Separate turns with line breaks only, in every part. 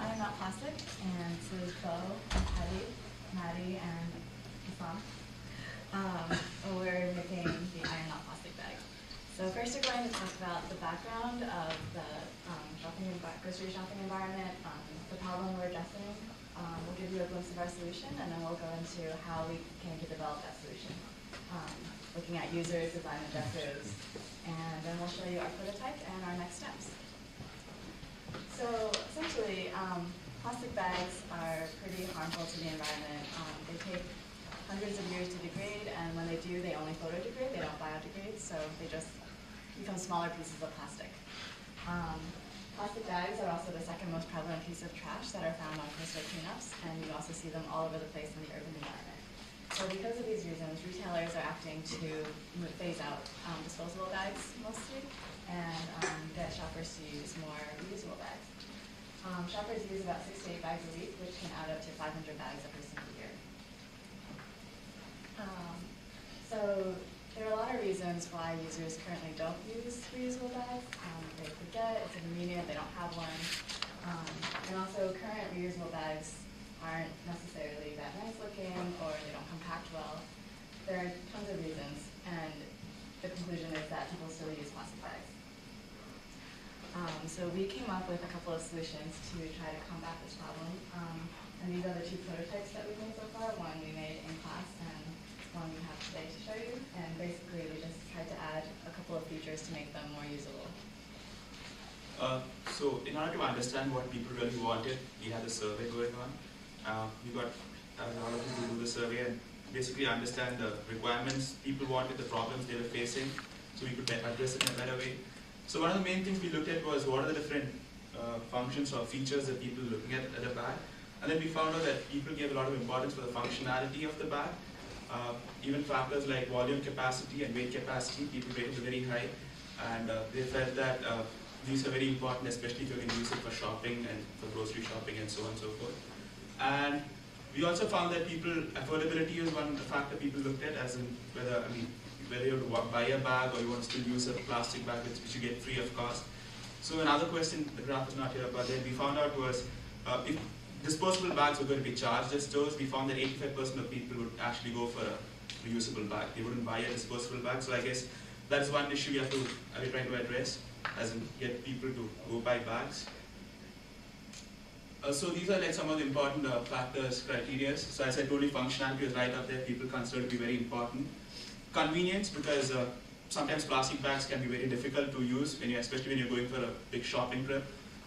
Iron Not Plastic, and this is Bo, Patty, Maddie, and Hassan. We're making the Iron Not Plastic bag. So first we're going to talk about the background of the grocery shopping environment, the problem we're addressing. We'll give you a glimpse of our solution, and then we'll go into how we came to develop that solution. Looking at users, design objectives, and then we'll show you our prototype and our next steps. So essentially, plastic bags are pretty harmful to the environment. They take hundreds of years to degrade, and when they do, they only photodegrade, they don't biodegrade, so they just become smaller pieces of plastic. Plastic bags are also the second most prevalent piece of trash that are found on coastal cleanups, and you also see them all over the place in the urban environment. So because of these reasons, retailers are acting to phase out disposable bags mostly, and get shoppers to use more reusable bags. Shoppers use about 6 to 8 bags a week, which can add up to 500 bags every single year. So there are a lot of reasons why users currently don't use reusable bags. They forget, it's inconvenient, they don't have one. And also current reusable bags aren't necessarily that nice looking, or they don't compact well. There are tons of reasons, and the conclusion is that people still use plastic bags. So we came up with a couple of solutions to try to combat this problem. And these are the two prototypes that we've made so far. One we made in class, and one we have today to show you. And basically we just tried to add a couple of features to make them more usable.
So in order to understand what people really wanted, we had a survey going on. We got a lot of people to do the survey and basically understand the requirements people wanted, the problems they were facing, so we could address it in a better way. So one of the main things we looked at was what are the different functions or features that people were looking at a bag. And then we found out that people gave a lot of importance for the functionality of the bag. Even factors like volume capacity and weight capacity, people rated very high. And they felt that these are very important, especially if you can use it for shopping and for grocery shopping and so on and so forth. And we also found that affordability is one factor people looked at, as in whether you have to buy a bag or you want to still use a plastic bag which you get free of cost. So another question, the graph is not here, but then we found out was if disposable bags were going to be charged at stores, we found that 85% of people would actually go for a reusable bag. They wouldn't buy a disposable bag. So I guess that's one issue we're trying to address, as in get people to go buy bags. So these are like some of the important factors, criteria. So as I told you, functionality is right up there. People consider it to be very important. Convenience, because sometimes plastic bags can be very difficult to use, especially when you're going for a big shopping trip.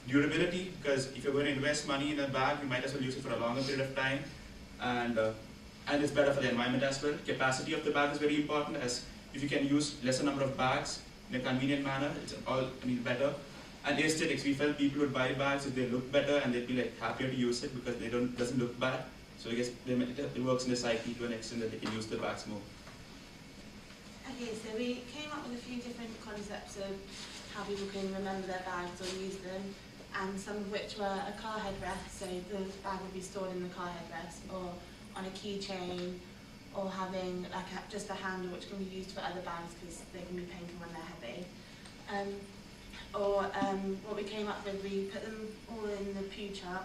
Durability, because if you're going to invest money in a bag, you might as well use it for a longer period of time, and it's better for the environment as well. Capacity of the bag is very important, as if you can use lesser number of bags in a convenient manner, it's better. And aesthetics, we felt people would buy bags if they look better and they'd be happier to use it because it doesn't look bad. So I guess it works in the cycle to an extent that they can use the bags more.
Okay, so we came up with a few different concepts of how people can remember their bags or use them, and some of which were a car headrest, so the bag would be stored in the car headrest, or on a keychain, or having just a handle which can be used for other bags because they can be painful when they're heavy. What we came up with, we put them all in the pew chart,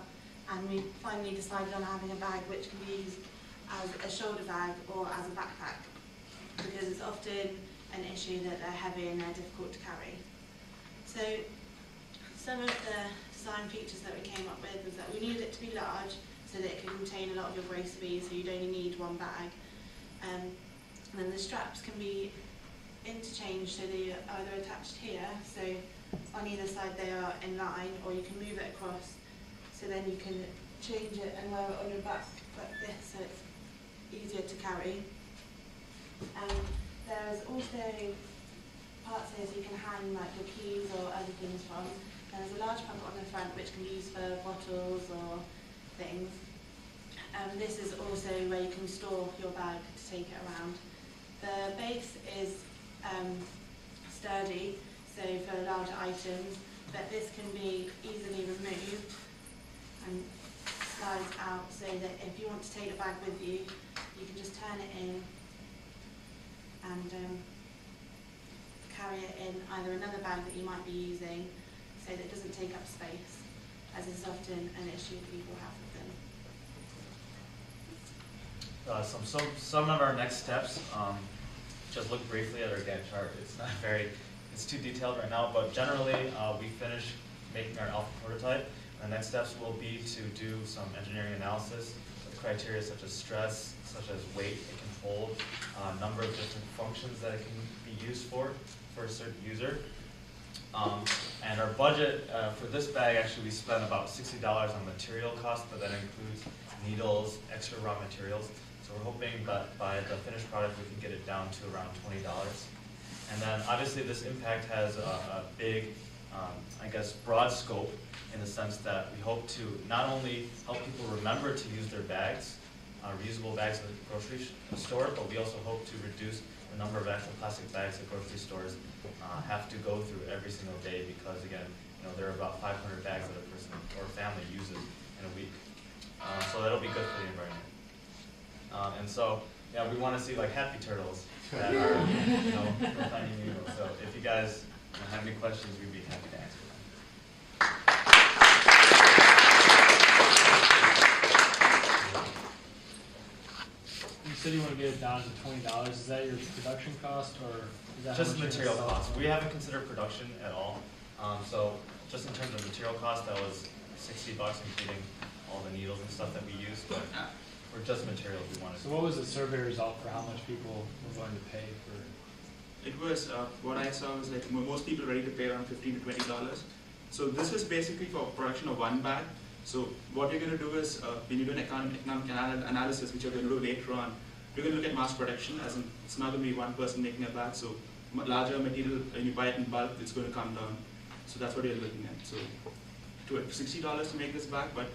and we finally decided on having a bag which can be used as a shoulder bag or as a backpack, because it's often an issue that they're heavy and they're difficult to carry. So some of the design features that we came up with was that we needed it to be large so that it can contain a lot of your groceries, so you'd only need one bag. And then the straps can be interchanged, so they are either attached here, so on either side they are in line, or you can move it across, so then you can change it and wear it on your back like this, so it's easier to carry. There's also parts here so you can hang like your keys or other things from. And there's a large pocket on the front which can be used for bottles or things. This is also where you can store your bag to take it around. The base is sturdy, so for larger items, but this can be easily removed and slides out, so that if you want to take the bag with you, you can just turn it in and carry it in either another bag that you might be using, so that it doesn't take up space. as is often an issue people have with them.
Some of our next steps, just look briefly at our Gantt chart. It's not it's too detailed right now, but generally we finish making our alpha prototype. The next steps will be to do some engineering analysis with criteria such as stress, such as weight it can hold, number of different functions that it can be used for a certain user. And our budget for this bag, actually we spent about $60 on material costs, but that includes needles, extra raw materials. So we're hoping that by the finished product we can get it down to around $20. And then obviously this impact has a big, I guess, broad scope in the sense that we hope to not only help people remember to use their bags, reusable bags at the grocery store, but we also hope to reduce the number of actual plastic bags that grocery stores have to go through every single day, because again, there are about 500 bags that a person or family uses in a week. So that'll be good for the environment. And so, yeah, we want to see like happy turtles that are, finding needles. So if you guys have any questions, we'd be happy to answer them.
You said you want to get it down to $20. Is that your production cost, or is that
just material cost? We haven't considered production at all. So just in terms of material cost, that was $60, including all the needles and stuff that we use. But for just materials, we wanted.
So what was the survey result for how much people were going to pay for?
It was, what I saw was like most people ready to pay around $15 to $20. So this is basically for production of one bag. So what you're going to do is, when you do an economic analysis, which you're going to do later on, you're going to look at mass production, as in it's not going to be one person making a bag. So larger material, when you buy it in bulk, it's going to come down. So that's what you're looking at. So to $60 to make this bag, but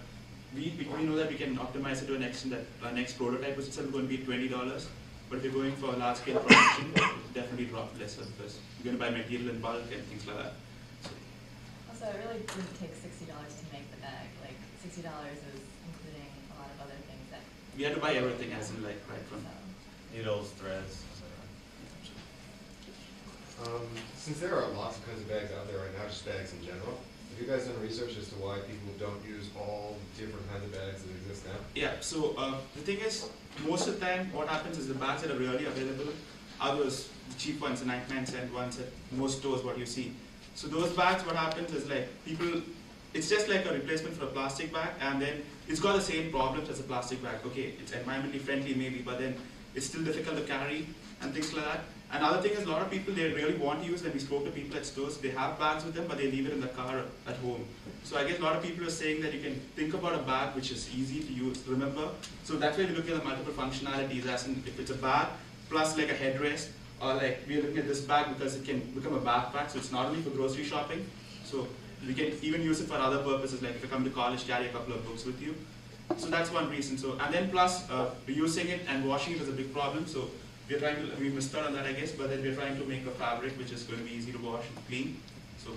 we know that we can optimize it to an extent that our next prototype is itself going to be $20. But if you're going for a large scale production, it will definitely drop lesser because you're going to buy material in bulk and things like that.
Also, it really didn't take $60 to make the bag. Like $60 is including a lot of other things that
We had to buy everything, as in like right from
needles, threads, etc.
Since there are lots of kinds of bags out there right now, just bags in general, have you guys done research as to why people don't use all different kinds of bags that exist now?
Yeah, so the thing is, most of the time what happens is the bags that are really available are those cheap ones, the 99-cent ones at most stores, what you see. So those bags, what happens is like people, it's just like a replacement for a plastic bag, and then it's got the same problems as a plastic bag. Okay, it's environmentally friendly maybe, but then it's still difficult to carry and things like that. Another thing is a lot of people, they really want to use, when we spoke to people at stores, they have bags with them, but they leave it in the car at home. So I guess a lot of people are saying that you can think about a bag which is easy to use, remember. So that's why we look at the multiple functionalities, as in if it's a bag plus like a headrest, or like we're looking at this bag because it can become a backpack, so it's not only for grocery shopping. So we can even use it for other purposes, like if you come to college, carry a couple of books with you. So that's one reason. So, and then plus reusing it and washing it is a big problem. So we're trying to, we missed out on that, I guess, but then we're trying to make a fabric which is going to be easy to wash and clean. So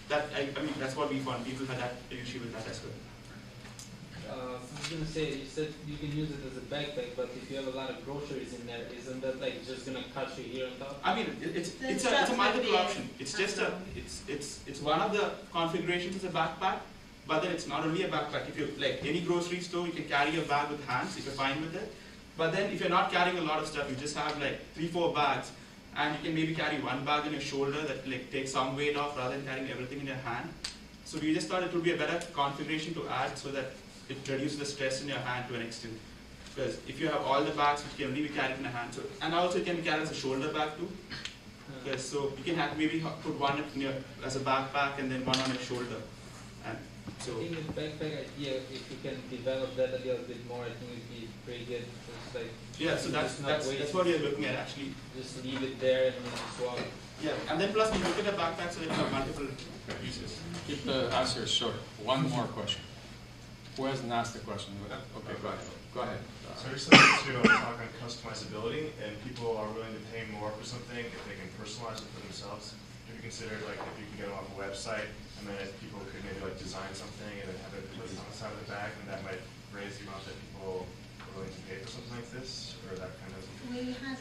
that, I mean, that's what we found. People had that issue with that as well.
I was going to say, you said you can use it as a backpack, but if you have a lot of groceries in there, isn't that like just going to cut you here on top?
I mean, it's a multiple option. It's just it's one of the configurations as a backpack, but then it's not only a backpack. If you like any grocery store, you can carry a bag with hands if you're fine with it. But then if you're not carrying a lot of stuff, you just have like 3-4 bags, and you can maybe carry one bag on your shoulder that like takes some weight off rather than carrying everything in your hand. So we just thought it would be a better configuration to add so that it reduces the stress in your hand to an extent. Because if you have all the bags, which can only be carried in a hand, so, and also it can be carried as a shoulder bag too. Because so you can have maybe put one in your, as a backpack and then one on your shoulder. And so
I think the backpack idea, if you can develop that a little bit more, I think it would be pretty good. It's like,
yeah, so that's what you're looking at actually.
Just leave it there and then just walk.
Yeah, and then plus we look at the backpack so that you have multiple pieces.
Keep the answers short. One more question. Who hasn't asked the question? Okay, go ahead. Go ahead.
So recently to talk on customizability, and people are willing to pay more for something if they can personalize it for themselves. Have you considered like if you can get it off a website, and then if people could maybe like design something and then have it put on the side of the bag, and that might raise the amount that people are willing to pay for something like this, or that kind of?
We had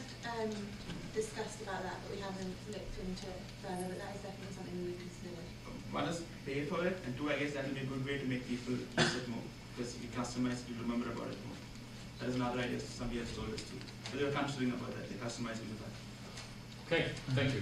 discussed about that, but we haven't looked into it further, but that is definitely something we would consider.
One is pay for it, and two, I guess that will be a good way to make people use it more, because if you customize, you remember about it more. That is another idea somebody has told us too. But they were considering about that, they customize it.
Okay, thank you.